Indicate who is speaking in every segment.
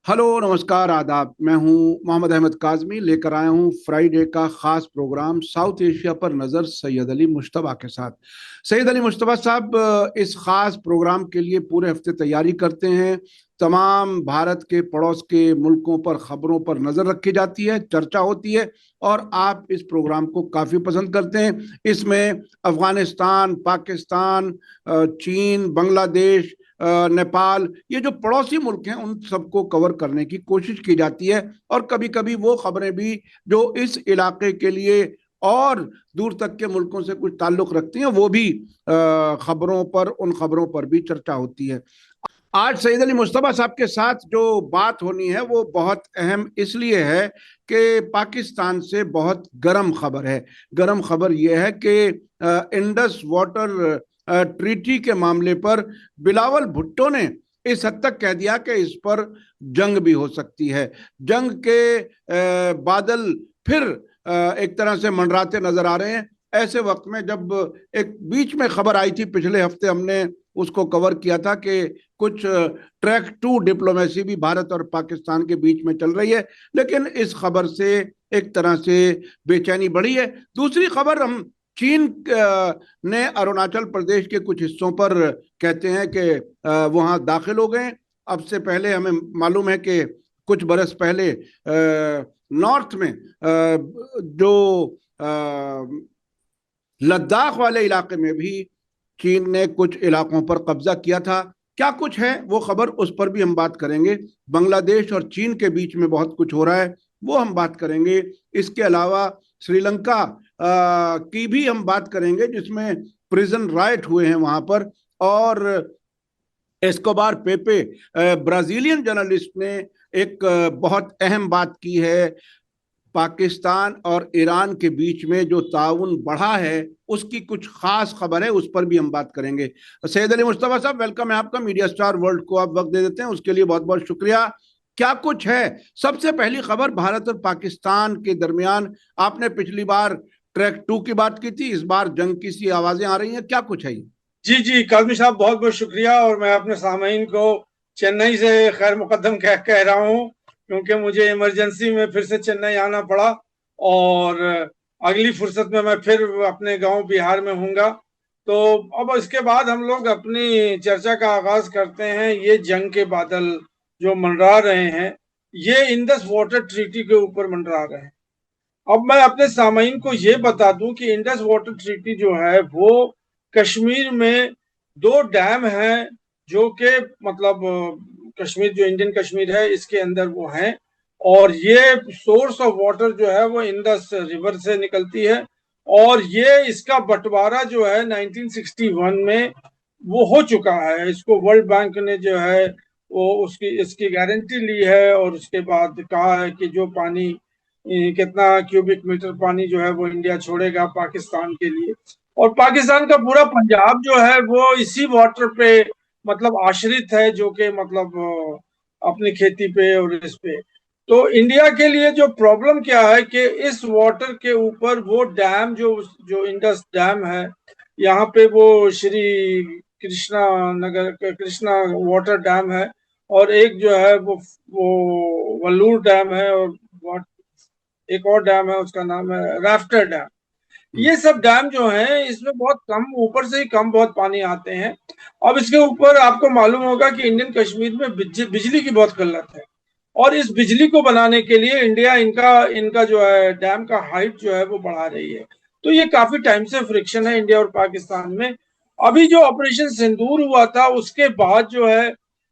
Speaker 1: Hello, नमस्कार, आदाब। मैं हूं मोहम्मद अहमद काजमी, लेकर आया हूं फ्राइडे का खास प्रोग्राम साउथ एशिया पर नज़र सैयद अली मुश्तबा के साथ। सैयद अली मुश्तबा साहब इस खास प्रोग्राम के लिए पूरे हफ्ते तैयारी करते हैं। तमाम भारत के पड़ोस के मुल्कों पर खबरों पर नज़र रखी जाती है, चर्चा होती है, और आप इस प्रोग्राम को काफ़ी पसंद करते हैं। इसमें अफगानिस्तान, पाकिस्तान, चीन, बांग्लादेश, नेपाल, ये जो पड़ोसी मुल्क हैं उन सबको कवर करने की कोशिश की जाती है। और कभी कभी वो खबरें भी जो इस इलाके के लिए और दूर तक के मुल्कों से कुछ ताल्लुक रखती हैं, वो भी खबरों पर, उन खबरों पर भी चर्चा होती है। आज सईद अली मुस्तफा साहब के साथ जो बात होनी है वो बहुत अहम इसलिए है कि पाकिस्तान से बहुत गर्म खबर है। गर्म खबर यह है कि इंडस वाटर ट्रीटी के मामले पर बिलावल भुट्टो ने इस हद तक कह दिया कि इस पर जंग भी हो सकती है। जंग के बादल फिर एक तरह से मंडराते नजर आ रहे हैं। ऐसे वक्त में जब एक बीच में खबर आई थी, पिछले हफ्ते हमने उसको कवर किया था कि कुछ ट्रैक टू डिप्लोमेसी भी भारत और पाकिस्तान के बीच में चल रही है, लेकिन इस खबर से एक तरह से बेचैनी बढ़ी है। दूसरी खबर, हम चीन ने अरुणाचल प्रदेश के कुछ हिस्सों पर कहते हैं कि वहां दाखिल हो गए। अब से पहले हमें मालूम है कि कुछ बरस पहले नॉर्थ में जो लद्दाख वाले इलाके में भी चीन ने कुछ इलाकों पर कब्जा किया था। क्या कुछ है वो खबर, उस पर भी हम बात करेंगे। बांग्लादेश और चीन के बीच में बहुत कुछ हो रहा है, वो हम बात करेंगे। इसके अलावा श्रीलंका की भी हम बात करेंगे, जिसमें प्रिजन राइट हुए हैं वहां पर। और एस्कोबार पेपे, ब्राजीलियन जर्नलिस्ट ने एक बहुत अहम बात की है। पाकिस्तान और ईरान के बीच में जो ताउन बढ़ा है, उसकी कुछ खास खबर है, उस पर भी हम बात करेंगे। सैयद अली मुस्तफा साहब, वेलकम है आपका। मीडिया स्टार वर्ल्ड को आप वक्त दे देते हैं, उसके लिए बहुत बहुत शुक्रिया। क्या कुछ है? सबसे पहली खबर, भारत और पाकिस्तान के दरमियान, आपने पिछली बार ट्रैक टू की बात की थी, इस बार जंग की सी आवाजें आ रही हैं, क्या कुछ है ये?
Speaker 2: जी जी, काजमी साहब बहुत बहुत शुक्रिया। और मैं अपने सामीन को चेन्नई से खैर मुकद्दम कह रहा हूँ, क्योंकि मुझे इमरजेंसी में फिर से चेन्नई आना पड़ा। और अगली फुर्सत में मैं फिर अपने गांव बिहार में हूँगा। तो अब इसके बाद हम लोग अपनी चर्चा का आगाज करते हैं। ये जंग के बादल जो मंडरा रहे हैं, ये इंडस वाटर ट्रीटी के ऊपर मंडरा रहे हैं। अब मैं अपने सामीन को ये बता दूं कि इंडस वाटर ट्रीटी जो है वो कश्मीर में दो डैम हैं, जो कि मतलब कश्मीर जो इंडियन कश्मीर है इसके अंदर वो हैं। और ये सोर्स ऑफ वाटर जो है वो इंडस रिवर से निकलती है। और ये इसका बंटवारा जो है 1961 में वो हो चुका है। इसको वर्ल्ड बैंक ने जो है वो उसकी इसकी गारंटी ली है, और उसके बाद कहा है कि जो पानी कितना क्यूबिक मीटर पानी जो है वो इंडिया छोड़ेगा पाकिस्तान के लिए। और पाकिस्तान का पूरा पंजाब जो है वो इसी वाटर पे मतलब आश्रित है, जो कि मतलब अपनी खेती पे और इस पे। तो इंडिया के लिए जो प्रॉब्लम क्या है कि इस वाटर के ऊपर वो डैम जो जो इंडस डैम है, यहाँ पे वो श्री कृष्णा नगर कृष्णा वाटर डैम है। और एक जो है वो वल्लूर डैम है। और एक और डैम है, उसका नाम है राफ्टर डैम। ये सब डैम जो हैं इसमें बहुत कम, ऊपर से ही कम बहुत पानी आते हैं। अब इसके ऊपर आपको मालूम होगा कि इंडियन कश्मीर में बिजली की बहुत किल्लत है। और इस बिजली को बनाने के लिए इंडिया इनका इनका जो है डैम का हाइट जो है वो बढ़ा रही है। तो ये काफी टाइम से फ्रिक्शन है इंडिया और पाकिस्तान में। अभी जो ऑपरेशन सिंदूर हुआ था उसके बाद जो है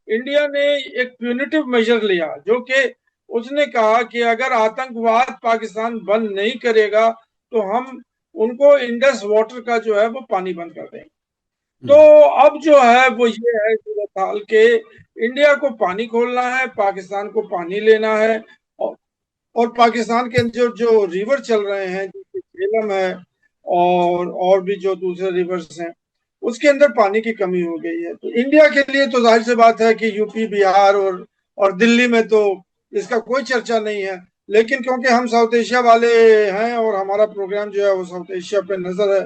Speaker 2: इंडिया ने एक प्यूनिटिव मेजर लिया, जो कि उसने कहा कि अगर आतंकवाद पाकिस्तान बंद नहीं करेगा तो हम उनको इंडस वाटर का जो है वो पानी बंद कर देंगे। तो अब जो है वो ये है सूरत हाल के इंडिया को पानी खोलना है, पाकिस्तान को पानी लेना है। और, और पाकिस्तान के जो जो रिवर चल रहे हैं, जैसे झेलम है और भी जो दूसरे रिवर्स हैं, उसके अंदर पानी की कमी हो गई है। तो इंडिया के लिए तो जाहिर सी बात है कि यूपी बिहार और दिल्ली में तो इसका कोई चर्चा नहीं है। लेकिन क्योंकि हम साउथ एशिया वाले हैं और हमारा प्रोग्राम जो है वो साउथ एशिया पे नजर है,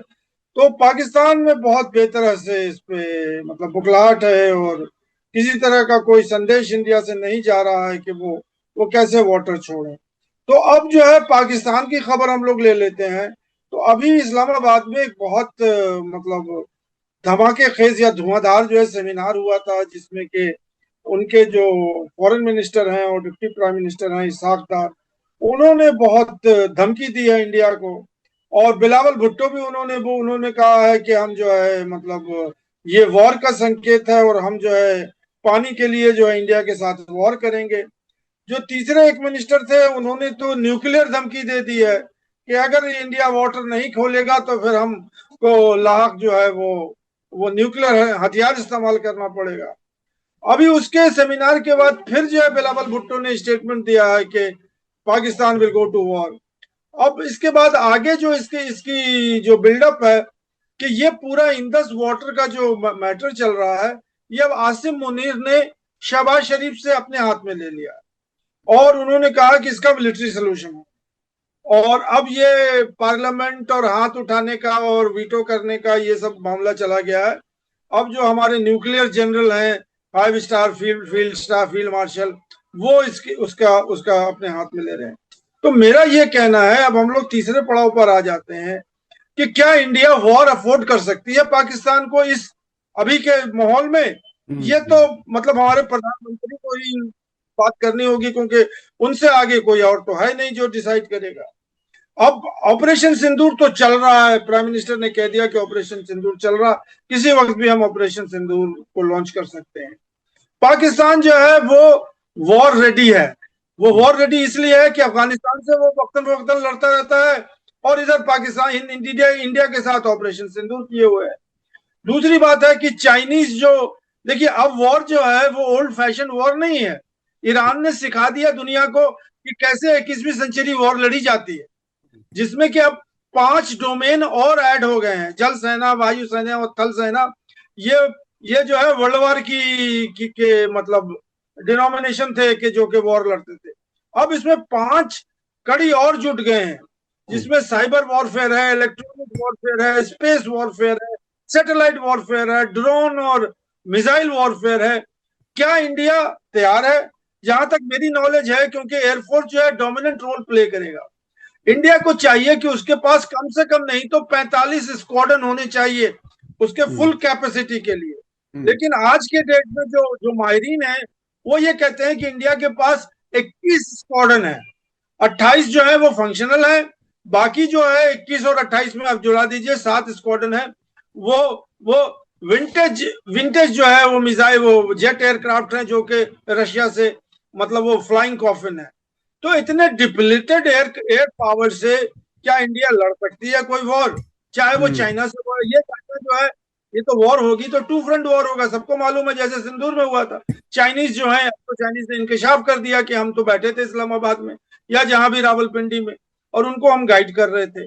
Speaker 2: तो पाकिस्तान में बहुत बेहतर से इस पे मतलब बुखलाहट है। और किसी तरह का कोई संदेश इंडिया से नहीं जा रहा है कि वो कैसे वाटर छोड़े। तो अब जो है पाकिस्तान की खबर हम लोग ले लेते हैं। तो अभी इस्लामाबाद में एक बहुत मतलब धमाके खेज या धुआंधार जो है सेमिनार हुआ था, जिसमें कि उनके जो फॉरेन मिनिस्टर हैं और डिप्टी प्राइम मिनिस्टर हैं इसहाक डार, उन्होंने बहुत धमकी दी है इंडिया को। और बिलावल भुट्टो भी उन्होंने कहा है कि हम जो है मतलब ये वॉर का संकेत है और हम जो है पानी के लिए जो है इंडिया के साथ वॉर करेंगे। जो तीसरे एक मिनिस्टर थे उन्होंने तो न्यूक्लियर धमकी दे दी है कि अगर इंडिया वाटर नहीं खोलेगा तो फिर हम को लाहक जो है वो न्यूक्लियर हथियार इस्तेमाल करना पड़ेगा। अभी उसके सेमिनार के बाद फिर जो है बिलावल भुट्टो ने स्टेटमेंट दिया है कि Pakistan will go to war. अब इसके बाद आगे जो इसकी इसकी जो बिल्डअप है कि ये पूरा इंडस वाटर का जो मैटर चल रहा है, ये अब आसिम मुनीर ने शहबाज शरीफ से अपने हाथ में ले लिया और उन्होंने कहा कि इसका मिलिट्री सोल्यूशन है। और अब ये पार्लियामेंट और हाथ उठाने का और वीटो करने का ये सब मामला चला गया है। अब जो हमारे न्यूक्लियर जनरल हैं, 5 star field star field marshal, वो इसकी उसका उसका अपने हाथ में ले रहे हैं। तो मेरा ये कहना है, अब हम लोग तीसरे पड़ाव पर आ जाते हैं कि क्या इंडिया वॉर अफोर्ड कर सकती है पाकिस्तान को इस अभी के माहौल में। ये तो मतलब हमारे प्रधानमंत्री को ही बात करनी होगी, क्योंकि उनसे आगे कोई और तो है नहीं जो डिसाइड करेगा। अब ऑपरेशन सिंदूर तो चल रहा है, प्राइम मिनिस्टर ने कह दिया कि ऑपरेशन सिंदूर चल रहा, किसी वक्त भी हम ऑपरेशन सिंदूर को लॉन्च कर सकते हैं। पाकिस्तान जो है वो वॉर रेडी है। वो वॉर रेडी इसलिए है कि अफगानिस्तान से वो वक्तन फवक्तन लड़ता रहता है और इधर पाकिस्तान इंडिया के साथ ऑपरेशन सिंदूर किए हुए है। दूसरी बात है कि चाइनीज जो, देखिए अब वॉर जो है वो ओल्ड फैशन वॉर नहीं है। ईरान ने सिखा दिया दुनिया को कि कैसे 21वीं सेंचुरी वॉर लड़ी जाती है, जिसमें कि अब 5 डोमेन और ऐड हो गए हैं, जल सेना, वायु सेना और थल सेना। ये ये जो है वर्ल्ड वार की के मतलब डिनोमिनेशन थे कि जो कि वॉर लड़ते थे। अब इसमें 5 कड़ी और जुट गए हैं, जिसमें साइबर वॉरफेयर है, इलेक्ट्रॉनिक वॉरफेयर है, स्पेस वॉरफेयर है, सैटेलाइट वॉरफेयर है, ड्रोन और मिसाइल वॉरफेयर है। क्या इंडिया तैयार है? जहां तक मेरी नॉलेज है, क्योंकि एयरफोर्स जो है डोमिनेंट रोल प्ले करेगा, इंडिया को चाहिए कि उसके पास कम से कम नहीं तो 45 स्क्वाड्रन होने चाहिए उसके फुल कैपेसिटी के लिए। लेकिन आज के डेट में जो जो माहिरीन है वो ये कहते हैं कि इंडिया के पास 21 स्क्वाड्रन है, 28 जो है वो फंक्शनल है, बाकी जो है 21 और 28 में आप जुड़ा दीजिए 7 स्क्वाड्रन है। वो विंटेज विंटेज जो है वो मिसाइल, वो जेट एयरक्राफ्ट है जो कि रशिया से मतलब वो फ्लाइंग कॉफिन है। तो इतने डिप्लीटेड एयर पावर से क्या इंडिया लड़ सकती है कोई वॉर? चाहे वो चाइना से वॉर, ये चाइना जो है ये तो वॉर होगी तो टू फ्रंट वॉर होगा, सबको मालूम है, जैसे सिंदूर में हुआ था। चाइनीज जो है, तो चाइनीज ने इंकशाफ कर दिया कि हम तो बैठे थे इस्लामाबाद में या जहां भी रावलपिंडी में, और उनको हम गाइड कर रहे थे।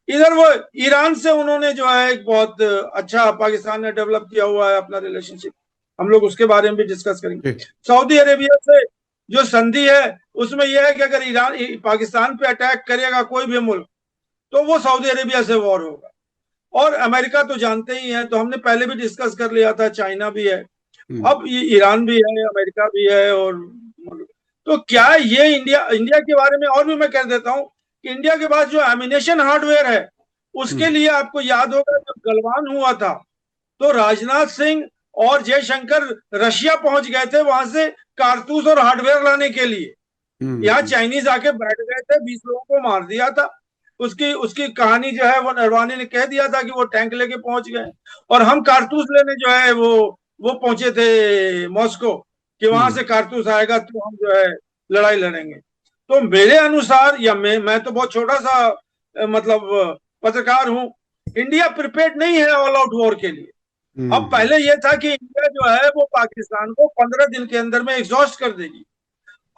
Speaker 2: इधर वो ईरान से उन्होंने जो है एक बहुत अच्छा पाकिस्तान ने डेवलप किया हुआ है अपना रिलेशनशिप, हम लोग उसके बारे में भी डिस्कस करेंगे। सऊदी अरेबिया से जो संधि है उसमें यह है कि अगर ईरान पाकिस्तान पे अटैक करेगा कोई भी मुल्क तो वो सऊदी अरेबिया से वॉर होगा। और अमेरिका तो जानते ही हैं, तो हमने पहले भी डिस्कस कर लिया था, चाइना भी है, अब ईरान भी है, अमेरिका भी है। और तो क्या ये इंडिया इंडिया के बारे में और भी मैं कह देता हूं कि इंडिया के पास जो एमिनेशन हार्डवेयर है उसके लिए आपको याद होगा जब गलवान हुआ था तो राजनाथ सिंह और जयशंकर रशिया पहुंच गए थे वहां से कारतूस और हार्डवेयर लाने के लिए। यहाँ चाइनीज आके बैठ गए थे, 20 लोगों को मार दिया था। उसकी उसकी कहानी जो है वो नरवानी ने कह दिया था कि वो टैंक लेके पहुंच गए और हम कारतूस लेने जो है वो पहुंचे थे मॉस्को, कि वहां से कारतूस आएगा तो हम जो है लड़ाई लड़ेंगे। तो मेरे अनुसार, या मैं तो बहुत छोटा सा मतलब पत्रकार हूं, इंडिया प्रिपेयर्ड नहीं है ऑल आउट वॉर के लिए। अब पहले यह था कि इंडिया जो है वो पाकिस्तान को 15 दिन के अंदर में एग्जॉस्ट कर देगी।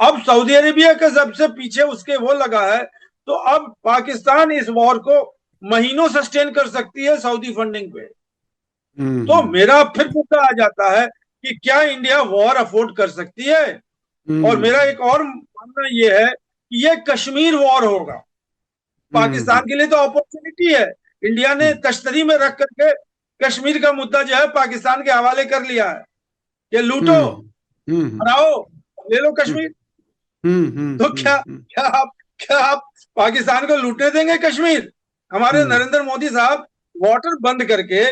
Speaker 2: अब सऊदी अरेबिया के सबसे पीछे उसके वो लगा है, तो अब पाकिस्तान इस वॉर को महीनों सस्टेन कर सकती है सऊदी फंडिंग पे। तो मेरा फिर मुद्दा आ जाता है कि क्या इंडिया वॉर अफोर्ड कर सकती है? और मेरा एक और मानना यह है कि ये कश्मीर वॉर होगा। पाकिस्तान के लिए तो अपॉर्चुनिटी है, इंडिया ने तश्तरी में रख करके कश्मीर का मुद्दा जो है पाकिस्तान के हवाले कर लिया है। कि लूटो,
Speaker 1: हम्म
Speaker 2: हराओ, ले लो
Speaker 1: हम्म
Speaker 2: कश्मीर। तो क्या क्या आप पाकिस्तान को लूटने देंगे कश्मीर? हमारे
Speaker 1: हम्म।
Speaker 2: नरेंद्र मोदी साहब वाटर बंद करके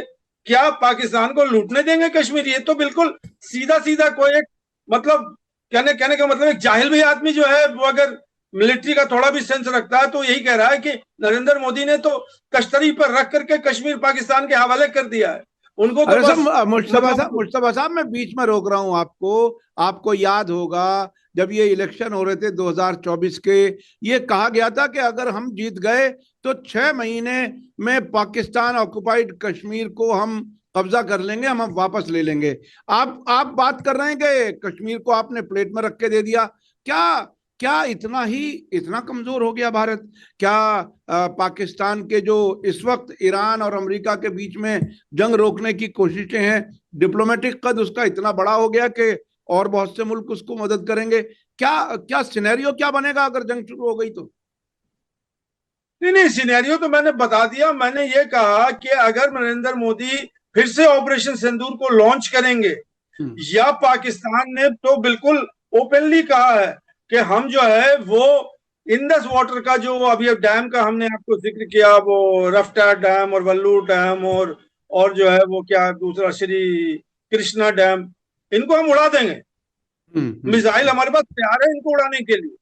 Speaker 2: क्या पाकिस्तान को लूटने देंगे कश्मीर? ये तो बिल्कुल सीधा सीधा कोई एक, मतलब कहने कहने का मतलब एक जाहिल भी आदमी जो है वो अगर मिलिट्री का थोड़ा भी सेंस रखता है तो यही कह रहा है कि नरेंद्र मोदी ने तो तश्तरी पर रख करके कश्मीर पाकिस्तान के हवाले कर दिया है। उनको तो
Speaker 1: अरे
Speaker 2: बस
Speaker 1: साहब,
Speaker 2: मतलब
Speaker 1: मुश्तबा साहब, मैं बीच में रोक रहा हूं आपको। आपको याद होगा जब ये इलेक्शन हो रहे थे 2024 के, ये कहा गया था कि अगर हम जीत गए तो 6 महीने में पाकिस्तान ऑक्युपाइड कश्मीर को हम कब्जा कर लेंगे, हम वापस ले लेंगे। आप बात कर रहे हैं कि कश्मीर को आपने प्लेट में रख के दे दिया। क्या क्या इतना कमजोर हो गया भारत? क्या पाकिस्तान के जो इस वक्त ईरान और अमेरिका के बीच में जंग रोकने की कोशिशें हैं, डिप्लोमेटिक कद उसका इतना बड़ा हो गया कि और बहुत से मुल्क उसको मदद करेंगे? क्या क्या सिनेरियो क्या बनेगा अगर जंग शुरू हो गई तो?
Speaker 2: नहीं नहीं, सिनेरियो तो मैंने बता दिया। मैंने ये कहा कि अगर नरेंद्र मोदी फिर से ऑपरेशन सिंदूर को लॉन्च करेंगे,
Speaker 1: हम्म
Speaker 2: या पाकिस्तान ने तो बिल्कुल ओपनली कहा है कि हम जो है वो इंडस वाटर का जो अभी डैम का हमने आपको जिक्र किया, वो रफ्तार डैम और वल्लूर डैम और जो है वो क्या दूसरा श्री कृष्णा डैम, इनको हम उड़ा देंगे। मिसाइल हमारे पास तैयार है इनको उड़ाने के लिए।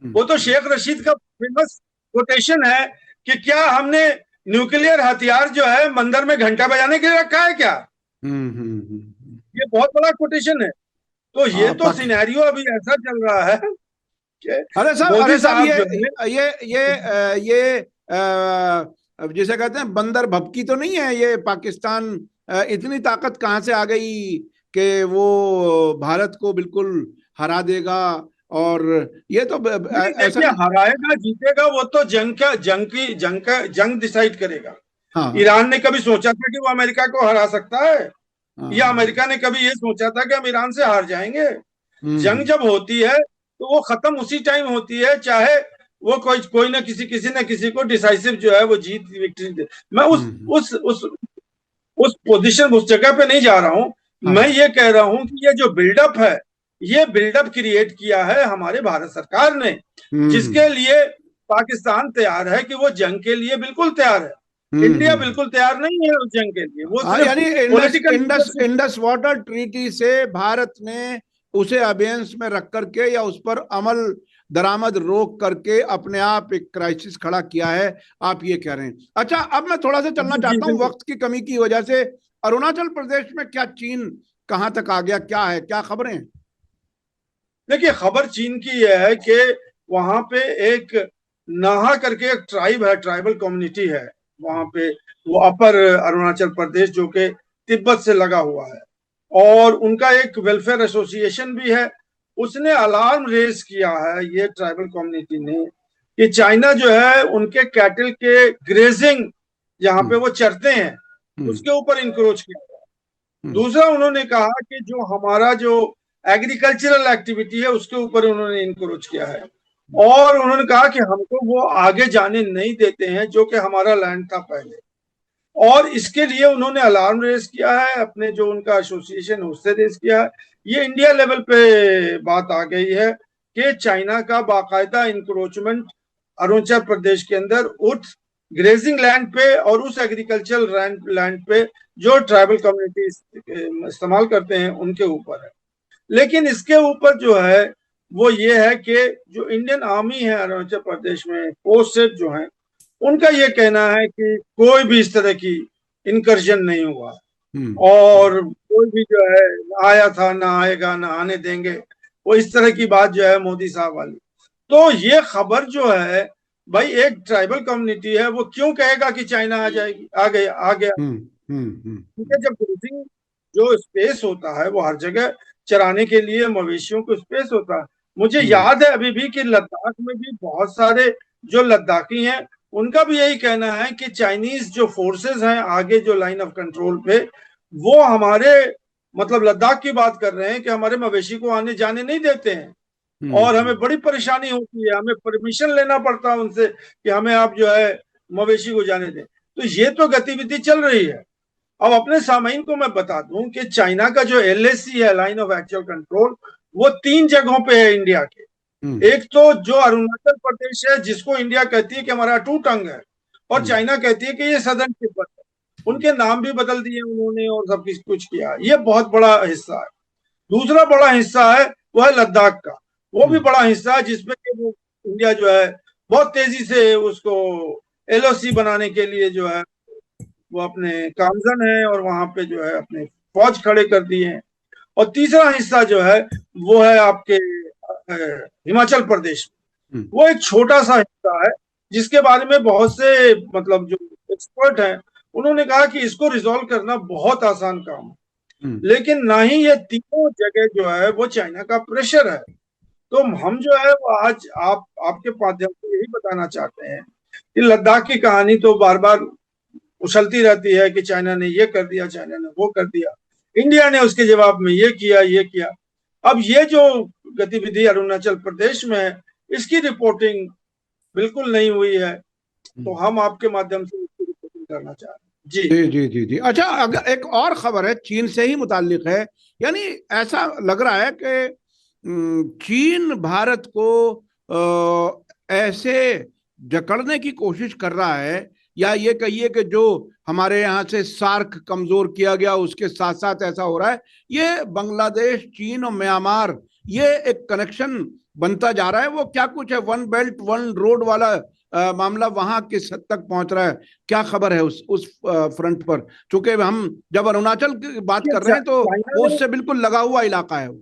Speaker 1: हम्म
Speaker 2: वो तो शेख रशीद का फेमस कोटेशन है कि क्या हमने न्यूक्लियर हथियार जो है मंदिर में घंटा बजाने के लिए रखा है क्या? ये बहुत बड़ा कोटेशन है। तो ये
Speaker 1: हाँ,
Speaker 2: तो सिनेरियो अभी ऐसा चल रहा है कि
Speaker 1: अरे
Speaker 2: मोदी
Speaker 1: साहब,
Speaker 2: साहब जो है
Speaker 1: जिसे कहते हैं बंदर भपकी तो नहीं है ये पाकिस्तान? इतनी ताकत कहाँ से आ गई कि वो भारत को बिल्कुल हरा देगा? और ये तो
Speaker 2: नहीं
Speaker 1: ऐसा
Speaker 2: देखिए,
Speaker 1: नहीं।
Speaker 2: हराएगा जीतेगा वो तो जंग डिसाइड करेगा।
Speaker 1: हाँ
Speaker 2: ईरान ने कभी सोचा था कि वो अमेरिका को हरा सकता है? या
Speaker 1: हाँ।
Speaker 2: अमेरिका ने कभी ये सोचा था कि हम ईरान से हार जाएंगे? जंग
Speaker 1: हम्म
Speaker 2: जब होती है तो वो खत्म उसी टाइम होती है, चाहे वो कोई कोई ना किसी को डिसाइसिव जो है वो जीत विक्ट्री दे। मैं
Speaker 1: हम्म।
Speaker 2: उस पोजीशन उस जगह पे नहीं जा रहा हूं। मैं
Speaker 1: हाँ।
Speaker 2: ये कह रहा हूं कि ये जो बिल्डअप है, ये बिल्डअप क्रिएट किया है हमारे भारत सरकार ने,
Speaker 1: हम्म
Speaker 2: जिसके लिए पाकिस्तान तैयार है कि वो जंग के लिए बिल्कुल तैयार है। इंडिया
Speaker 1: हम्म।
Speaker 2: बिल्कुल तैयार नहीं है उस जंग के लिए, वो
Speaker 1: हाँ,
Speaker 2: सिर्फ
Speaker 1: यानी Indus
Speaker 2: political
Speaker 1: Indus
Speaker 2: leadership.
Speaker 1: Indus water treaty से भारत ने उसे अबेंस में रख करके या उस पर अमल दरामद रोक करके अपने आप एक क्राइसिस खड़ा किया है, आप ये कह रहे हैं। अच्छा, अब मैं थोड़ा सा चलना
Speaker 2: जी जी
Speaker 1: चाहता हूँ
Speaker 2: बिल्कुल।
Speaker 1: वक्त की कमी की वजह से। अरुणाचल प्रदेश में क्या चीन कहाँ तक आ गया, क्या है, क्या खबरें हैं?
Speaker 2: देखिए, खबर चीन की यह है कि वहां पे एक नाहा करके एक ट्राइब है, ट्राइबल कम्युनिटी है वहां पे, वो अपर अरुणाचल प्रदेश जो कि तिब्बत से लगा हुआ है, और उनका एक वेलफेयर एसोसिएशन भी है। उसने अलार्म रेज किया है, ये ट्राइबल कम्युनिटी ने, कि चाइना जो है उनके कैटल के ग्रेजिंग जहां पे
Speaker 1: हम्म
Speaker 2: वो चरते हैं
Speaker 1: हम्म
Speaker 2: उसके ऊपर इंक्रोच किया।
Speaker 1: हम्म
Speaker 2: दूसरा, उन्होंने कहा कि जो हमारा जो एग्रीकल्चरल एक्टिविटी है उसके ऊपर उन्होंने इंक्रोच किया है, और उन्होंने कहा कि हमको वो आगे जाने नहीं देते हैं जो कि हमारा लैंड था पहले। और इसके लिए उन्होंने अलार्म रेज किया है, अपने जो उनका एसोसिएशन है उससे रेज किया है। ये इंडिया लेवल पे बात आ गई है कि चाइना का बाकायदा इंक्रोचमेंट अरुणाचल प्रदेश के अंदर उस ग्रेजिंग लैंड पे और उस एग्रीकल्चरल लैंड पे जो ट्राइबल कम्युनिटी इस्तेमाल करते हैं उनके ऊपर है। लेकिन इसके ऊपर जो है वो ये है कि जो इंडियन आर्मी है अरुणाचल प्रदेश में पोस्टेड जो है, उनका ये कहना है कि कोई भी इस तरह की इनकर्जन नहीं हुआ, और कोई भी जो है आया था ना आएगा ना आने देंगे, वो इस तरह की बात जो है मोदी साहब वाली। तो ये खबर जो है, भाई एक ट्राइबल कम्युनिटी है वो क्यों कहेगा कि चाइना आ जाएगी, आ गया। क्योंकि जब ग्रेजिंग जो स्पेस होता है वो हर जगह चराने के लिए मवेशियों को स्पेस होता है। मुझे याद है अभी भी कि लद्दाख में भी बहुत सारे जो लद्दाखी हैं उनका भी यही कहना है कि चाइनीज जो फोर्सेस हैं आगे जो लाइन ऑफ कंट्रोल पे, वो हमारे मतलब लद्दाख की बात कर रहे हैं कि हमारे मवेशी को आने जाने नहीं देते हैं, और हमें बड़ी परेशानी होती है, हमें परमिशन लेना पड़ता है उनसे कि हमें आप जो है मवेशी को जाने दें। तो ये तो गतिविधि चल रही है। अब अपने सामाइन को मैं बता दूं कि चाइना का जो LAC है, लाइन ऑफ एक्चुअल कंट्रोल, वो 3 जगहों पे है इंडिया के। एक तो जो अरुणाचल प्रदेश है, जिसको इंडिया कहती है कि हमारा टू टंग है, और चाइना कहती है कि ये सदर्न तिब्बत है। उनके नाम भी बदल दिए उन्होंने और सब कुछ किया। ये बहुत बड़ा हिस्सा है। दूसरा बड़ा हिस्सा है वो है लद्दाख का। वो भी बड़ा हिस्सा है जिसमें कि वो इंडिया जो है बहुत तेजी से उसको LOC बनाने के लिए जो है वो अपने कामजन है और वहां पे जो है अपने फौज खड़े कर दिए हैं। और तीसरा हिस्सा जो है वो है आपके हिमाचल प्रदेश में। वो एक छोटा सा हिस्सा है जिसके बारे में बहुत से मतलब जो एक्सपर्ट हैं उन्होंने कहा कि इसको रिजॉल्व करना बहुत आसान काम है। लेकिन ना ही ये तीनों जगह जो है वो चाइना का प्रेशर है। तो हम जो है वो आज आपके माध्यम से यही बताना चाहते हैं कि लद्दाख की कहानी तो बार बार उछलती रहती है कि चाइना ने ये कर दिया, चाइना ने वो कर दिया, इंडिया ने उसके जवाब में ये किया, ये किया। अब ये जो गतिविधि अरुणाचल प्रदेश में है, इसकी रिपोर्टिंग बिल्कुल नहीं हुई है, तो हम आपके माध्यम से इसकी रिपोर्टिंग करना चाह रहे हैं। जी
Speaker 1: जी जी जी जी। अच्छा, अगर एक और खबर है चीन से ही मुताल्लिक है, यानी ऐसा लग रहा है कि चीन भारत को ऐसे जकड़ने की कोशिश कर रहा है, या ये कहिए कि जो हमारे यहाँ से सार्क कमजोर किया गया उसके साथ साथ ऐसा हो रहा है। ये बांग्लादेश, चीन और म्यांमार, ये एक कनेक्शन बनता जा रहा है। वो क्या कुछ है, वन बेल्ट वन रोड वाला मामला वहां किस हद तक पहुंच रहा है? क्या खबर है उस फ्रंट पर? चूंकि हम जब अरुणाचल की बात कर रहे हैं तो वो उससे बिल्कुल लगा हुआ इलाका है वो।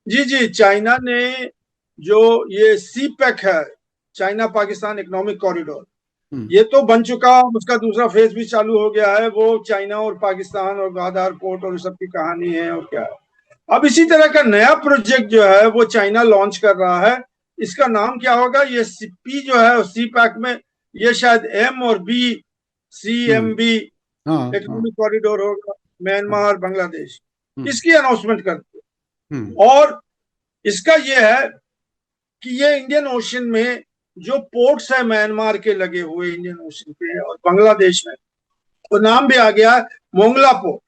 Speaker 2: जी जी, चाइना ने जो ये CPEC है, चाइना पाकिस्तान इकोनॉमिक कॉरिडोर, ये तो बन चुका, उसका दूसरा फेज भी चालू हो गया है। वो चाइना और पाकिस्तान और गादार पोर्ट और सब की कहानी है और क्या है। अब इसी तरह का नया प्रोजेक्ट जो है वो चाइना लॉन्च कर रहा है। इसका नाम क्या होगा? ये CP जो है CPEC में ये शायद M और B, CMB इकोनॉमिक कॉरिडोर होगा, म्यांमार बांग्लादेश, इसकी अनाउंसमेंट करते हैं। और इसका ये है कि ये इंडियन ओशन में जो पोर्ट्स है म्यांमार के लगे हुए इंडियन ओशन पे और बांग्लादेश में, तो नाम भी आ गया है मोंगला पोर्ट।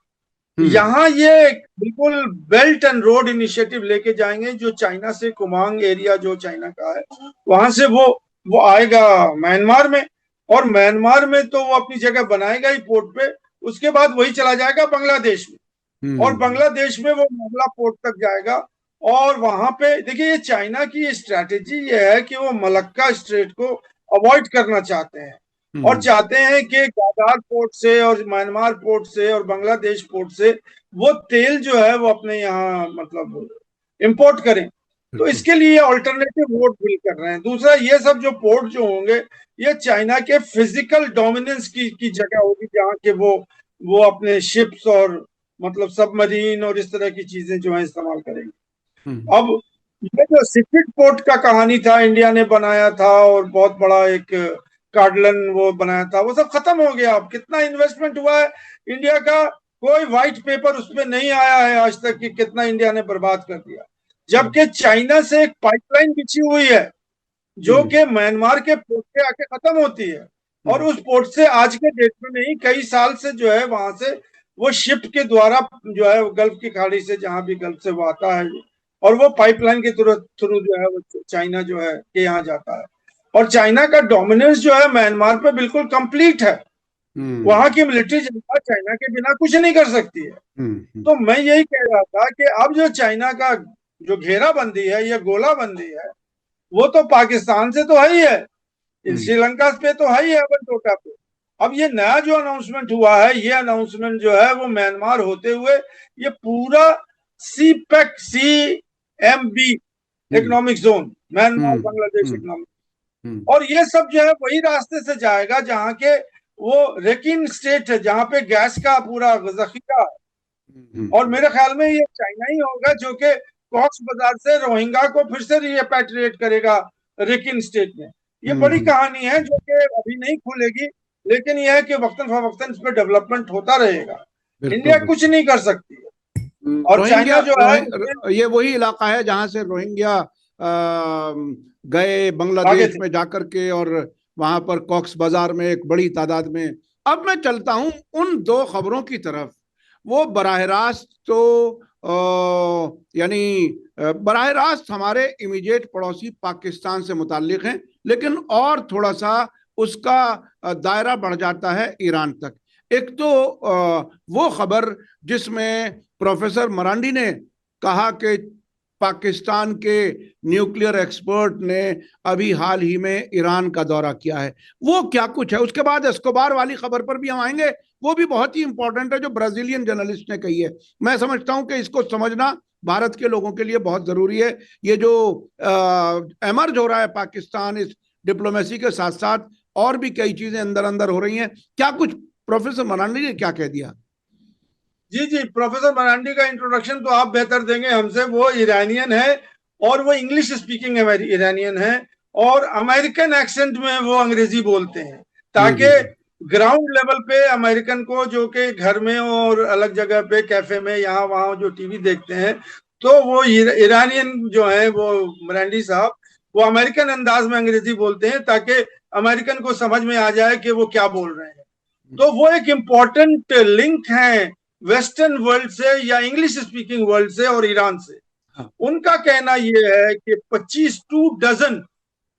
Speaker 2: यहाँ ये बिल्कुल बेल्ट एंड रोड इनिशिएटिव लेके जाएंगे, जो चाइना से कुमांग एरिया जो चाइना का है वहां से वो आएगा म्यांमार में, और म्यांमार में तो वो अपनी जगह बनाएगा ही पोर्ट पे। उसके बाद वही चला जाएगा बांग्लादेश में, और बांग्लादेश में वो मोंगला पोर्ट तक जाएगा। और वहां पे देखिए, ये चाइना की स्ट्रैटेजी ये है कि वो मलक्का स्ट्रेट को अवॉइड करना चाहते हैं, और चाहते हैं कि गादार पोर्ट से और म्यांमार पोर्ट से और बांग्लादेश पोर्ट से वो तेल जो है वो अपने यहाँ मतलब इंपोर्ट करें। तो इसके लिए ऑल्टरनेटिव रोड बिल्ड कर रहे हैं। दूसरा, ये सब जो पोर्ट जो होंगे ये चाइना के फिजिकल डोमिनेंस की जगह होगी, जहाँ के वो अपने शिप्स और मतलब सबमरीन और इस तरह की चीजें जो है इस्तेमाल करेंगे। अब ये जो सिपिट पोर्ट का कहानी था, इंडिया ने बनाया था और बहुत बड़ा एक कार्डलन वो बनाया था, वो सब खत्म हो गया। अब कितना इन्वेस्टमेंट हुआ है इंडिया का, कोई व्हाइट पेपर उसमें नहीं आया है आज तक कि कितना इंडिया ने बर्बाद कर दिया। जबकि चाइना से एक पाइपलाइन बिछी हुई है जो कि म्यांमार के पोर्ट पे आके खत्म होती है, और उस पोर्ट से आज के डेट में नहीं, कई साल से जो है वहां से वो शिप के द्वारा जो है गल्फ की खाड़ी से, जहां भी गल्फ से वो आता है, और वो पाइपलाइन के थ्रू जो है वो चाइना जो है के यहाँ जाता है। और चाइना का डोमिनेंस जो है म्यांमार पे बिल्कुल कंप्लीट है। वहां की मिलिट्री जनता चाइना के बिना कुछ नहीं कर सकती है। तो मैं यही कह रहा था कि अब जो चाइना का जो घेराबंदी है, ये गोलाबंदी है, वो तो पाकिस्तान से तो है ही है, श्रीलंका पे तो है ही है, बनटोटा पे। अब ये नया जो अनाउंसमेंट हुआ है, ये अनाउंसमेंट जो है वो म्यांमार होते हुए ये पूरा CPEC CMB economic zone, Myanmar Bangladesh economic, और ये सब जो है वही रास्ते से जाएगा जहां के वो रेकिन स्टेट है, जहां पे गैस का पूरा जखीरा है। और मेरे ख्याल में ये चाइना ही होगा जो कि कॉक्स बाजार से रोहिंग्या को फिर से रिपेट्रिएट करेगा रेकिन स्टेट में। ये बड़ी कहानी है जो कि अभी नहीं खुलेगी, लेकिन यह है कि वक्तन फवक्तन इस पर डेवलपमेंट होता रहेगा। इंडिया कुछ नहीं कर सकती है। और चाइना जो है
Speaker 1: ये वही इलाका है जहां से रोहिंग्या गए बांग्लादेश में जाकर के, और वहां पर कॉक्स बाजार में एक बड़ी तादाद में अब मैं चलता हूं उन दो खबरों की तरफ। वो बराह रास्त तो यानी बराह रास्त हमारे इमीडिएट पड़ोसी पाकिस्तान से मुताल्लिक हैं, लेकिन और थोड़ा सा उसका दायरा बढ़ जाता है ईरान तक। एक तो वो खबर जिसमें प्रोफेसर मरांडी ने कहा कि पाकिस्तान के न्यूक्लियर एक्सपर्ट ने अभी हाल ही में ईरान का दौरा किया है, वो क्या कुछ है। उसके बाद एस्कोबार वाली खबर पर भी हम आएंगे, वो भी बहुत ही इंपॉर्टेंट है, जो ब्राजीलियन जर्नलिस्ट ने कही है। मैं समझता हूं कि इसको समझना भारत के लोगों के लिए बहुत जरूरी है। ये जो एमर्ज हो रहा है पाकिस्तान इस डिप्लोमेसी के साथ साथ और भी कई चीजें अंदर अंदर हो रही हैं। क्या कुछ प्रोफेसर मरांडी ने क्या कह दिया?
Speaker 2: जी जी, प्रोफेसर मरांडी का इंट्रोडक्शन तो आप बेहतर देंगे हमसे। वो ईरानियन है और वो इंग्लिश स्पीकिंग ईरानियन है, और अमेरिकन एक्सेंट में वो अंग्रेजी बोलते हैं, ताकि ग्राउंड लेवल पे अमेरिकन को, जो कि घर में और अलग जगह पे कैफे में यहाँ वहाँ जो टीवी देखते हैं, तो वो ईरानियन जो है वो मरांडी साहब, वो अमेरिकन अंदाज में अंग्रेजी बोलते हैं, ताकि अमेरिकन को समझ में आ जाए कि वो क्या बोल रहे हैं। तो वो एक इम्पॉर्टेंट लिंक है वेस्टर्न वर्ल्ड से या इंग्लिश स्पीकिंग वर्ल्ड से और ईरान से। उनका कहना यह है कि 25 two dozen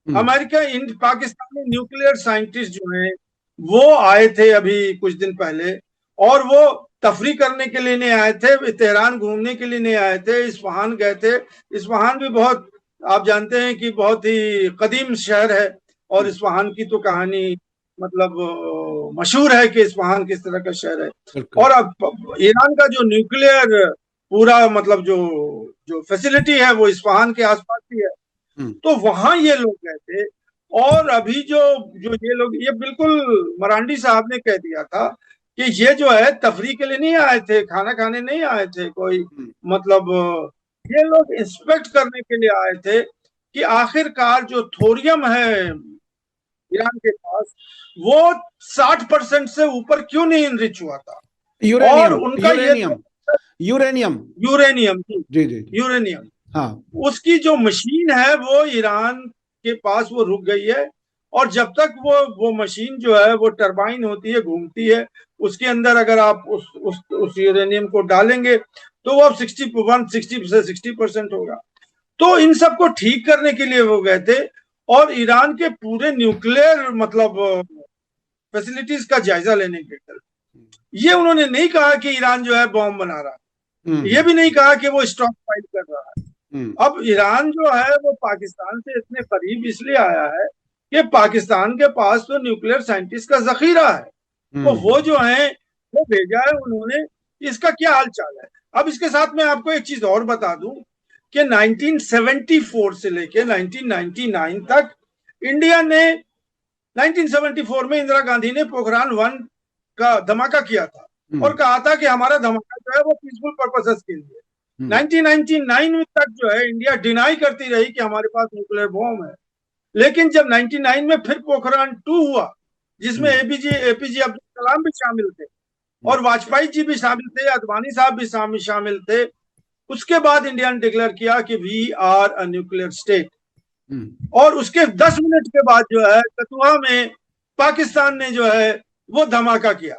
Speaker 2: America Pakistani nuclear scientist जो हैं वो आए थे अभी कुछ दिन पहले, और वो तफरी करने के लिए नहीं आए थे, तेहरान घूमने के लिए नहीं आए थे, इस्फहान गए थे। इस्फहान भी बहुत, आप जानते हैं कि बहुत ही कदीम शहर है, और इस्फहान की तो कहानी मतलब मशहूर है कि इस्फहान किस तरह का शहर है। और अब ईरान का जो न्यूक्लियर पूरा मतलब जो जो फैसिलिटी है वो इस्फहान के आसपास ही है। तो वहां ये लोग गए थे, और अभी जो जो ये लोग, ये बिल्कुल मरांडी साहब ने कह दिया था कि ये जो है तफरी के लिए नहीं आए थे, खाना खाने नहीं आए थे कोई, मतलब ये लोग इंस्पेक्ट करने के लिए आए थे कि आखिरकार जो थोरियम है ईरान के पास वो 60% से ऊपर क्यों नहीं इनरिच हुआ था।
Speaker 1: यूरेनियम,
Speaker 2: और उनका
Speaker 1: यूरेनियम यूरेनियम
Speaker 2: यूरेनियम
Speaker 1: जी जी
Speaker 2: यूरेनियम,
Speaker 1: हाँ,
Speaker 2: उसकी जो मशीन है वो ईरान के पास वो रुक गई है। और जब तक वो मशीन जो है वो टरबाइन होती है, घूमती है, उसके अंदर अगर आप उस यूरेनियम को डालेंगे तो वो अब 60% होगा। तो इन सबको ठीक करने के लिए वो गए थे, और ईरान के पूरे न्यूक्लियर मतलब फैसिलिटीज का जायजा लेने के लिए। ये उन्होंने नहीं कहा कि ईरान जो है बॉम्ब बना रहा है, ये भी नहीं कहा कि वो स्टॉक फाइल कर रहा है। अब ईरान जो है वो पाकिस्तान से इतने करीब इसलिए आया है कि पाकिस्तान के पास तो न्यूक्लियर साइंटिस्ट का जखीरा है, तो वो जो है वो भेजा है उन्होंने। इसका क्या हाल चाल है? अब इसके साथ मैं आपको एक चीज और बता दूं कि 1974 से लेके 1999 तक इंडिया ने, 1974 में इंदिरा गांधी ने पोखरान-1 का धमाका किया था और कहा था कि हमारा धमाका जो है वो पीसफुल पर्पसेस के लिए। 1999 तक जो है इंडिया डिनाई करती रही कि हमारे पास न्यूक्लियर बॉम्ब है, लेकिन जब 99 में फिर पोखरान-2 हुआ, जिसमें एपीजे अब्दुल कलाम भी शामिल थे और वाजपेयी जी भी शामिल थे, अडवाणी साहब भी शामिल थे, उसके बाद इंडिया ने डिक्लेयर किया कि we are a nuclear state. और उसके 10 मिनट के बाद जो है कथुआ में पाकिस्तान ने जो है वो धमाका किया,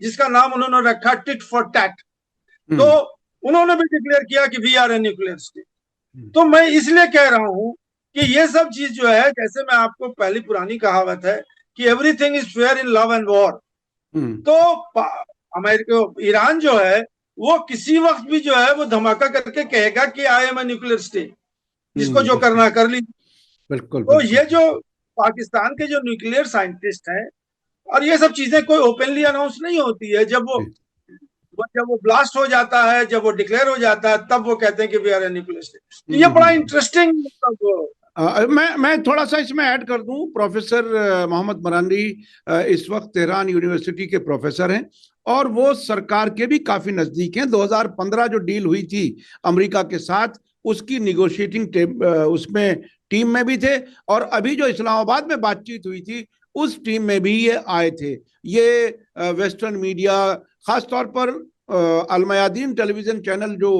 Speaker 2: जिसका नाम उन्होंने रखा टिट फॉर टैट। तो उन्होंने भी डिक्लेयर किया कि we are a nuclear state. तो मैं इसलिए कह रहा हूं कि ये सब चीज जो है, जैसे मैं आपको पहली पुरानी कहावत है कि everything is fair in love and war, तो अमेरिका ईरान जो है वो किसी वक्त भी जो है वो धमाका करके कहेगा कि I am a nuclear state, जिसको जो करना कर ली।
Speaker 1: बिल्कुल।
Speaker 2: तो ये जो पाकिस्तान के जो न्यूक्लियर साइंटिस्ट हैं, और ये सब चीजें कोई ओपनली अनाउंस नहीं होती है, जब वो ब्लास्ट हो जाता है, जब वो डिक्लेयर हो जाता है, तब वो कहते हैं कि we are a nuclear state. ये बड़ा इंटरेस्टिंग
Speaker 1: मैं थोड़ा सा इसमें ऐड कर दूं। प्रोफेसर मोहम्मद मरांडी इस वक्त तेहरान यूनिवर्सिटी के प्रोफेसर हैं और वो सरकार के भी काफी नजदीक हैं। 2015 जो डील हुई थी अमेरिका के साथ, उसकी निगोशिएटिंग उसमें टीम में भी थे, और अभी जो इस्लामाबाद में बातचीत हुई थी उस टीम में भी ये आए थे। ये वेस्टर्न मीडिया, खासतौर पर अलमयादीन टेलीविजन चैनल जो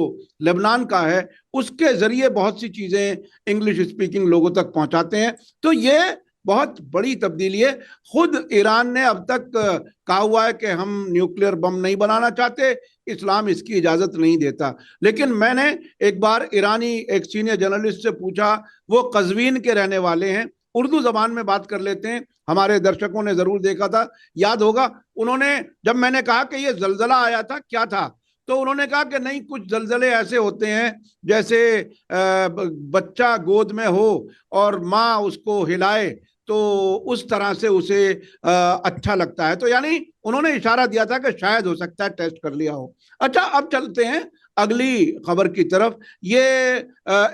Speaker 1: लेबनान का है, उसके जरिए बहुत सी चीजें इंग्लिश स्पीकिंग लोगों तक पहुंचाते हैं। तो ये बहुत बड़ी तब्दीली है। खुद ईरान ने अब तक कहा हुआ है कि हम न्यूक्लियर बम नहीं बनाना चाहते, इस्लाम इसकी इजाजत नहीं देता। लेकिन मैंने एक बार ईरानी एक सीनियर जर्नलिस्ट से पूछा, वो कज़वीन के रहने वाले हैं, उर्दू जबान में बात कर लेते हैं, हमारे दर्शकों ने जरूर देखा था, याद होगा। उन्होंने, जब मैंने कहा कि ये जलजला आया था, क्या था, तो उन्होंने कहा कि नहीं, कुछ जलजले ऐसे होते हैं जैसे बच्चा गोद में हो और माँ उसको हिलाए तो उस तरह से उसे अच्छा लगता है। तो यानी उन्होंने इशारा दिया था कि शायद हो सकता है टेस्ट कर लिया हो। अच्छा, अब चलते हैं अगली खबर की तरफ। ये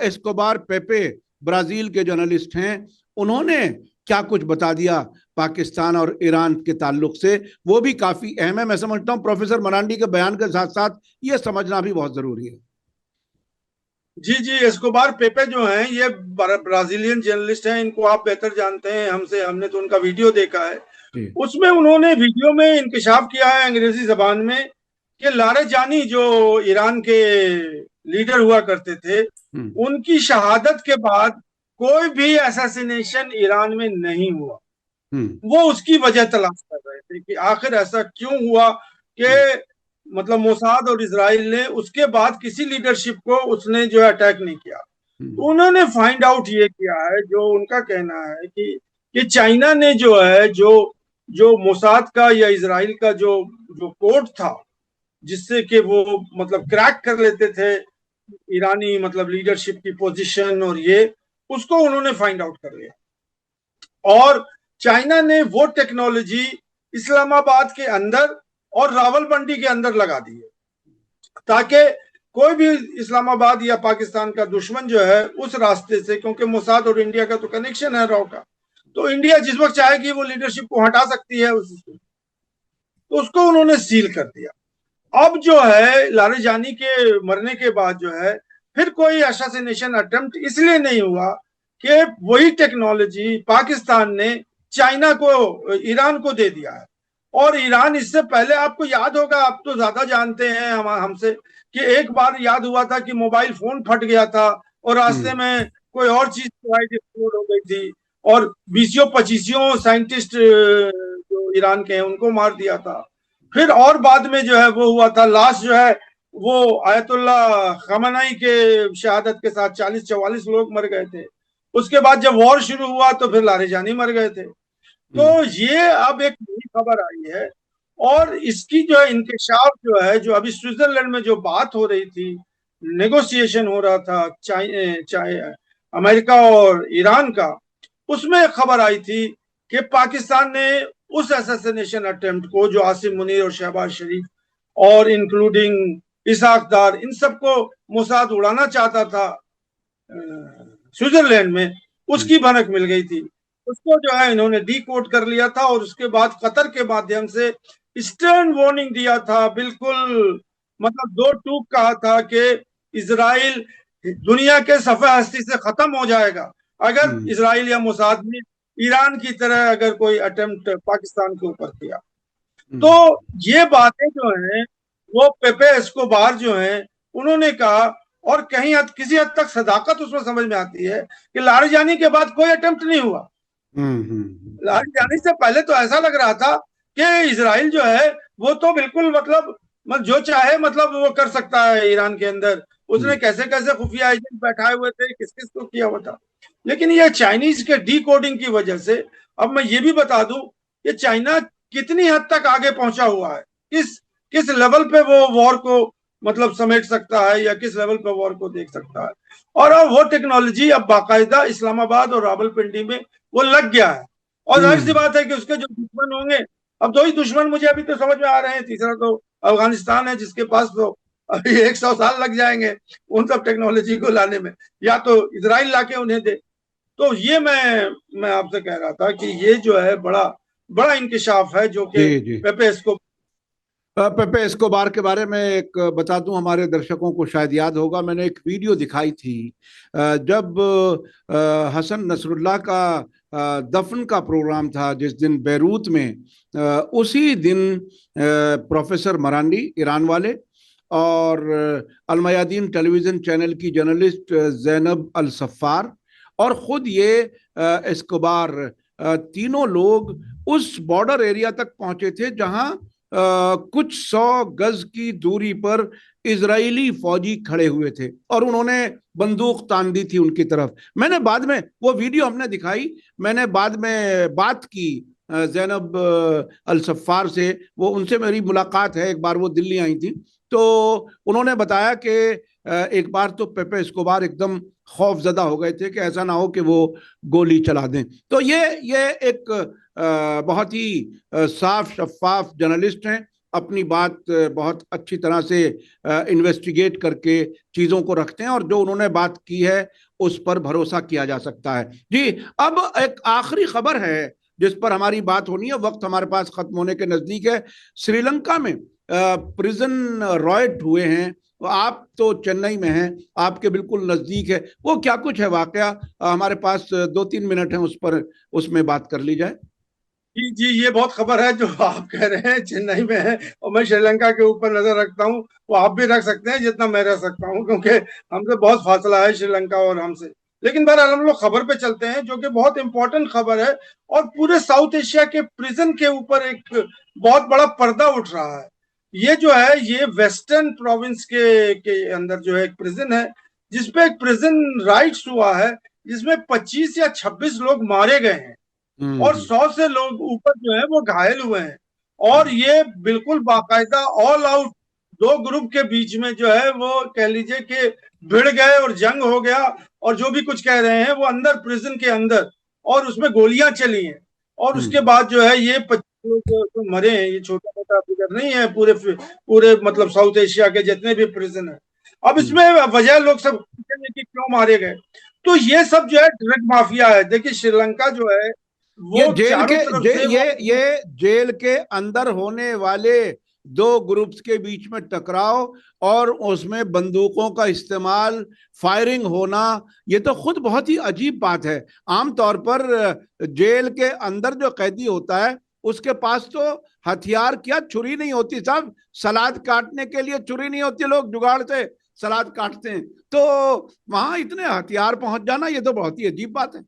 Speaker 1: एस्कोबार पेपे ब्राजील के जर्नलिस्ट हैं, उन्होंने क्या कुछ बता दिया पाकिस्तान और ईरान के ताल्लुक से, वो भी काफी अहम है। मैं समझता हूं प्रोफेसर मरांडी के बयान के साथ साथ ये समझना भी बहुत जरूरी है।
Speaker 2: जी जी, एस्कोबार पेपे जो हैं ये ब्राजीलियन जर्नलिस्ट हैं, इनको आप बेहतर जानते हैं हमसे, हमने तो उनका वीडियो देखा है। उसमें उन्होंने वीडियो में इंकशाफ किया है अंग्रेजी जबान में कि लारेजानी जो ईरान के लीडर हुआ करते थे, उनकी शहादत के बाद कोई भी असैसिनेशन ईरान में नहीं हुआ। वो उसकी वजह तलाश कर रहे थे कि आखिर ऐसा क्यों हुआ कि मतलब मोसाद और इजराइल ने उसके बाद किसी लीडरशिप को उसने जो अटैक नहीं किया। तो उन्होंने फाइंड आउट ये किया है, जो उनका कहना है कि चाइना ने जो है जो जो मोसाद का या इजराइल का जो जो कोड था, जिससे कि वो मतलब क्रैक कर लेते थे ईरानी मतलब लीडरशिप की पोजीशन, और ये उसको उन्होंने फाइंड आउट कर लिया। और चाइना ने वो टेक्नोलॉजी इस्लामाबाद के अंदर और रावलपिंडी के अंदर लगा दी है, ताकि कोई भी इस्लामाबाद या पाकिस्तान का दुश्मन जो है उस रास्ते से, क्योंकि मोसाद और इंडिया का तो कनेक्शन है रॉ का, तो इंडिया जिस वक्त चाहेगी वो लीडरशिप को हटा सकती है उससे, तो उसको उन्होंने सील कर दिया। अब जो है लारेजानी के मरने के बाद जो है फिर कोई असैसिनेशन अटेम्प्ट इसलिए नहीं हुआ कि वही टेक्नोलॉजी पाकिस्तान ने चाइना को, ईरान को दे दिया है। और ईरान इससे पहले, आपको याद होगा, आप तो ज्यादा जानते हैं हमसे, कि एक बार याद हुआ था कि मोबाइल फोन फट गया था और रास्ते में कोई और चीज एक्सप्लोड हो गई थी और 20-25 साइंटिस्ट जो ईरान के हैं उनको मार दिया था। फिर और बाद में जो है वो हुआ था, लास्ट जो है वो आयतुल्ला खamenei के शहादत के साथ 40-44 लोग मर गए थे। उसके बाद जब वॉर शुरू हुआ तो फिर लारेजानी मर गए थे। तो ये अब एक नई खबर आई है, और इसकी जो है इंकशाफ जो है, जो अभी स्विट्जरलैंड में जो बात हो रही थी, नेगोशिएशन हो रहा था अमेरिका और ईरान का, उसमें खबर आई थी कि पाकिस्तान ने उस असैसिनेशन अटेम्प्ट को, जो आसिम मुनीर और शहबाज शरीफ और इंक्लूडिंग इसाक डार, इन सबको मोसाद उड़ाना चाहता था स्विट्जरलैंड में, उसकी भनक मिल गई थी। उसको जो है इन्होंने डी कोड कर लिया था और उसके बाद कतर के माध्यम से स्टर्न वार्निंग दिया था, बिल्कुल मतलब दो टूक कहा था कि इजराइल दुनिया के सफ़े हस्ती से खत्म हो जाएगा अगर इजराइल या मोसाद ने ईरान की तरह अगर कोई अटेम्प्ट पाकिस्तान के ऊपर किया। तो ये बातें जो हैं वो पेपे एस्कोबार जो हैं उन्होंने कहा, और कहीं किसी हद तक सदाकत उसमें समझ में आती है कि लारेजानी के बाद कोई अटेम्प्ट नहीं हुआ। लारेजानी से पहले तो ऐसा लग रहा था कि इजराइल जो है वो तो बिल्कुल मतलब जो चाहे मतलब वो कर सकता है ईरान के अंदर, उसने कैसे कैसे खुफिया एजेंट बैठाए हुए थे, किस किस को किया हुआ था। लेकिन ये चाइनीज के डी कोडिंग की वजह से, अब मैं ये भी बता दूं कि चाइना कितनी हद तक आगे पहुंचा हुआ है, किस किस लेवल पे वो वॉर को मतलब समेट सकता है या किस लेवल पे वॉर को देख सकता है। और अब वो टेक्नोलॉजी अब बाकायदा इस्लामाबाद और रावलपिंडी में वो लग गया है। और जाहिर सी बात है कि उसके जो दुश्मन होंगे, अब दो ही दुश्मन मुझे अभी तो समझ में आ रहे हैं, तीसरा तो अफगानिस्तान है जिसके पास तो अभी 100 साल लग जाएंगे उन सब टेक्नोलॉजी को लाने में, या तो इजराइल लाके उन्हें दे। तो ये मैं आपसे कह रहा था कि ये जो है बड़ा बड़ा इंकशाफ है जो कि
Speaker 1: पेपे एस्कोबार के बारे में एक बता दूं, हमारे दर्शकों को शायद याद होगा, मैंने एक वीडियो दिखाई थी जब हसन नसरुल्लाह का दफन का प्रोग्राम था जिस दिन बैरूत में, उसी दिन प्रोफेसर मरांडी ईरान वाले और अलमयादीन टेलीविजन चैनल की जर्नलिस्ट जैनब अल सफ़ार और ख़ुद ये एस्कोबार तीनों लोग उस बॉर्डर एरिया तक पहुंचे थे जहां कुछ 100 गज की दूरी पर इजरायली फौजी खड़े हुए थे और उन्होंने बंदूक तान दी थी उनकी तरफ। मैंने बाद में वो वीडियो हमने दिखाई, मैंने बाद में बात की जैनब अल सफ़ार से, वो उनसे मेरी मुलाकात है, एक बार वो दिल्ली आई थी तो उन्होंने बताया कि एक बार तो पेपे एस्कोबार एकदम खौफजदा हो गए थे कि ऐसा ना हो कि वो गोली चला दें। तो ये एक बहुत ही साफ शफाफ जर्नलिस्ट हैं, अपनी बात बहुत अच्छी तरह से इन्वेस्टिगेट करके चीज़ों को रखते हैं और जो उन्होंने बात की है उस पर भरोसा किया जा सकता है। जी, अब एक आखिरी खबर है जिस पर हमारी बात होनी है, वक्त हमारे पास खत्म होने के नजदीक है। श्रीलंका में प्रिजन रॉयट हुए हैं, आप तो चेन्नई में हैं, आपके बिल्कुल नजदीक है, वो क्या कुछ है वाकया? हमारे पास 2-3 मिनट हैं, उस पर उसमें बात कर ली जाए।
Speaker 2: जी जी, ये बहुत खबर है जो आप कह रहे हैं, चेन्नई में है और मैं श्रीलंका के ऊपर नजर रखता हूँ। वो आप भी रख सकते हैं जितना मैं रख सकता हूँ, क्योंकि हमसे बहुत फासला है श्रीलंका और हमसे। लेकिन बहरहाल हम लोग खबर पे चलते हैं जो कि बहुत इंपॉर्टेंट खबर है और पूरे साउथ एशिया के प्रिजन के ऊपर एक बहुत बड़ा पर्दा उठ रहा है। ये जो है, ये वेस्टर्न प्रोविंस के अंदर जो है एक प्रिजन है जिसपे एक प्रिजन राइट्स हुआ है, जिसमें 25 या 26 लोग मारे गए हैं और 100 से लोग ऊपर जो है वो घायल हुए हैं। और ये बिल्कुल बाकायदा ऑल आउट दो ग्रुप के बीच में जो है वो कह लीजिए कि भिड़ गए और जंग हो गया। और जो भी कुछ कह रहे हैं वो अंदर प्रिजन के अंदर, और उसमें गोलियां चली हैं। और उसके बाद जो है ये 25 लोग जो मरे हैं, ये छोटा मोटा फिगर नहीं है, पूरे पूरे मतलब साउथ एशिया के जितने भी प्रिजन है। अब इसमें वजह लोग सब पूछेंगे कि क्यों मारे गए, तो ये सब जो है ड्रग माफिया है। देखिए श्रीलंका जो है
Speaker 1: ये
Speaker 2: वो
Speaker 1: जेल
Speaker 2: चारों
Speaker 1: के
Speaker 2: तरफ
Speaker 1: जे,
Speaker 2: से
Speaker 1: ये जेल के अंदर होने वाले दो ग्रुप्स के बीच में टकराव और उसमें बंदूकों का इस्तेमाल, फायरिंग होना, ये तो खुद बहुत ही अजीब बात है। आमतौर पर जेल के अंदर जो कैदी होता है उसके पास तो हथियार क्या, छुरी नहीं होती साहब, सलाद काटने के लिए छुरी नहीं होती, लोग जुगाड़ से सलाद काटते हैं, तो वहां इतने हथियार पहुंच जाना ये तो बहुत ही अजीब बात है।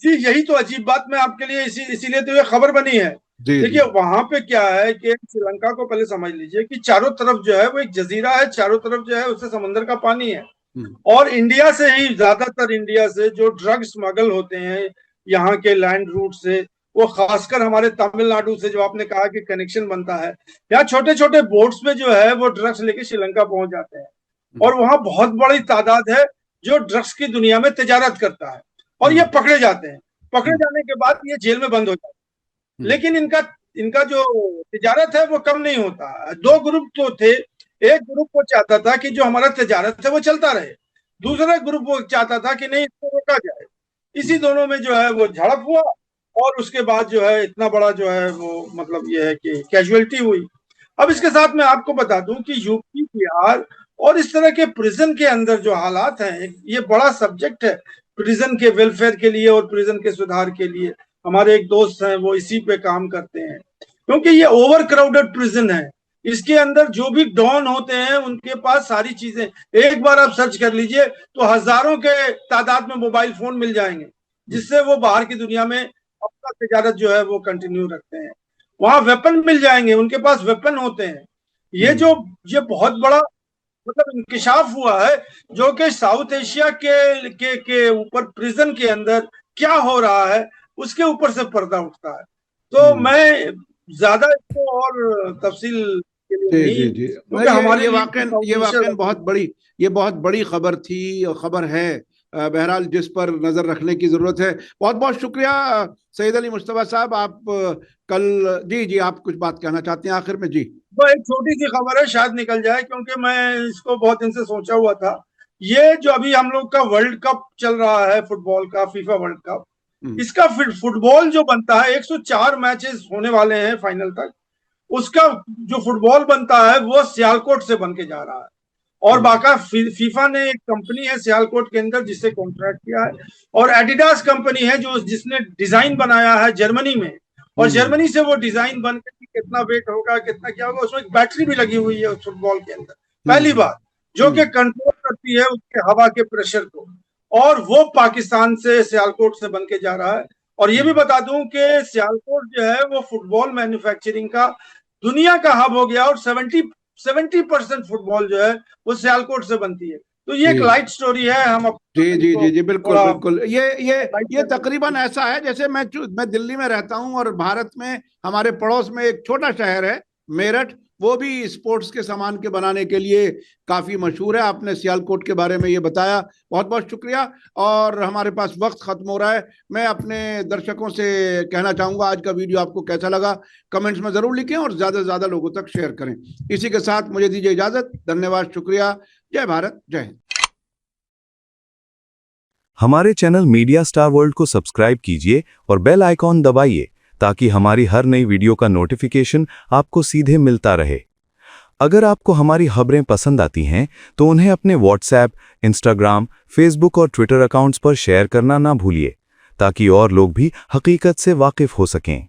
Speaker 2: जी, यही तो अजीब बात मैं आपके लिए इसीलिए तो ये खबर बनी है।
Speaker 1: जी जी।
Speaker 2: देखिए वहां पे क्या है कि श्रीलंका को पहले समझ लीजिए कि चारों तरफ जो है वो एक जजीरा है, चारों तरफ जो है उससे समंदर का पानी है। और इंडिया से ही ज्यादातर, इंडिया से जो ड्रग स्मगल होते हैं यहाँ के लैंड रूट से, वो खासकर हमारे तमिलनाडु से जो आपने कहा कि कनेक्शन बनता है, यहाँ छोटे छोटे बोट्स में जो है वो ड्रग्स लेके श्रीलंका पहुंच जाते हैं। और वहां बहुत बड़ी तादाद है जो ड्रग्स की दुनिया में तिजारत करता है और ये पकड़े जाते हैं। पकड़े जाने के बाद ये जेल में बंद हो जाते हैं। लेकिन इनका इनका जो तिजारत है वो कम नहीं होता। दो ग्रुप तो थे, एक ग्रुप वो चाहता था कि जो हमारा तिजारत है वो चलता रहे, दूसरा ग्रुप वो चाहता था कि नहीं, इसको रोका जाए। इसी दोनों में जो है वो झड़प हुआ और उसके बाद जो है इतना बड़ा जो है वो मतलब ये है कि कैजुअलिटी हुई। अब इसके साथ मैं आपको बता दूं कि यूपी, बिहार और इस तरह के प्रिजन के अंदर जो हालात हैं, ये बड़ा सब्जेक्ट है प्रिजन के वेलफेयर के लिए और प्रिजन के सुधार के लिए। हमारे एक दोस्त हैं वो इसी पे काम करते हैं, क्योंकि ये ओवर क्राउडेड प्रिजन है। इसके अंदर जो भी डॉन होते हैं उनके पास सारी चीजें, एक बार आप सर्च कर लीजिए तो हजारों के तादाद में मोबाइल फोन मिल जाएंगे, जिससे वो बाहर की दुनिया में अपना तिजारत जो है वो कंटिन्यू रखते हैं। वहां वेपन मिल जाएंगे, उनके पास वेपन होते हैं। ये बहुत बड़ा मतलब इंकिशाफ हुआ है जो कि साउथ एशिया के ऊपर प्रिजन के अंदर क्या हो रहा है उसके ऊपर से पर्दा उठता है। तो मैं ज्यादा इसको और तफसील के लिए
Speaker 1: जी जी
Speaker 2: नहीं,
Speaker 1: जी,
Speaker 2: क्योंकि हमारे लिए
Speaker 1: ये
Speaker 2: साउथ
Speaker 1: वाकन
Speaker 2: एशिया
Speaker 1: बहुत बड़ी, ये बहुत बड़ी खबर थी और खबर है, बहरहाल जिस पर नजर रखने की जरूरत है। बहुत बहुत शुक्रिया सैयद अली मुश्तबा साहब। आप कल, जी जी, आप कुछ बात कहना चाहते हैं आखिर में? जी।
Speaker 2: वो एक छोटी सी खबर है, शायद निकल जाए, क्योंकि मैं इसको बहुत दिन से सोचा हुआ था। ये जो अभी हम लोग का वर्ल्ड कप चल रहा है फुटबॉल का, फीफा वर्ल्ड कप, इसका फुटबॉल जो बनता है 104 मैचेस होने वाले हैं फाइनल तक। उसका जो फुटबॉल बनता है वो सियालकोट से बन के जा रहा है। और बाका फीफा ने एक कंपनी है सियालकोट के अंदर जिससे कॉन्ट्रैक्ट किया है, और एडिडास कंपनी है जो जिसने डिजाइन बनाया है जर्मनी में। और जर्मनी से वो डिजाइन बन के कितना वेट होगा, कितना क्या होगा, उसमें एक बैटरी भी लगी हुई है उस फुटबॉल के अंदर, पहली बात, जो कि कंट्रोल करती है उसके हवा के प्रेशर को। और वो पाकिस्तान से, सियालकोट से बन के जा रहा है। और ये भी बता दूं कि सियालकोट जो है वो फुटबॉल मैन्युफैक्चरिंग का दुनिया का हब हो गया और 70% फुटबॉल जो है वो सियालकोट से बनती है। तो ये एक लाइट स्टोरी है। हम
Speaker 1: जी जी जी जी बिल्कुल बिल्कुल। ये
Speaker 2: लाइट
Speaker 1: तकरीबन ऐसा है जैसे मैं दिल्ली में रहता हूं और भारत में हमारे पड़ोस में एक छोटा शहर है मेरठ, वो भी स्पोर्ट्स के सामान के बनाने के लिए काफी मशहूर है। आपने सियालकोट के बारे में ये बताया, बहुत बहुत शुक्रिया। और हमारे पास वक्त खत्म हो रहा है। मैं अपने दर्शकों से कहना चाहूंगा आज का वीडियो आपको कैसा लगा कमेंट्स में जरूर लिखें और ज्यादा से ज्यादा लोगों तक शेयर करें। इसी के साथ मुझे दीजिए इजाजत। धन्यवाद, शुक्रिया। जय भारत, जय हिंद।
Speaker 3: हमारे चैनल मीडिया स्टार वर्ल्ड को सब्सक्राइब कीजिए और बेल आइकॉन दबाइए ताकि हमारी हर नई वीडियो का नोटिफिकेशन आपको सीधे मिलता रहे। अगर आपको हमारी खबरें पसंद आती हैं तो उन्हें अपने व्हाट्सएप, इंस्टाग्राम, फेसबुक और ट्विटर अकाउंट्स पर शेयर करना ना भूलिए ताकि और लोग भी हकीकत से वाकिफ हो सकें।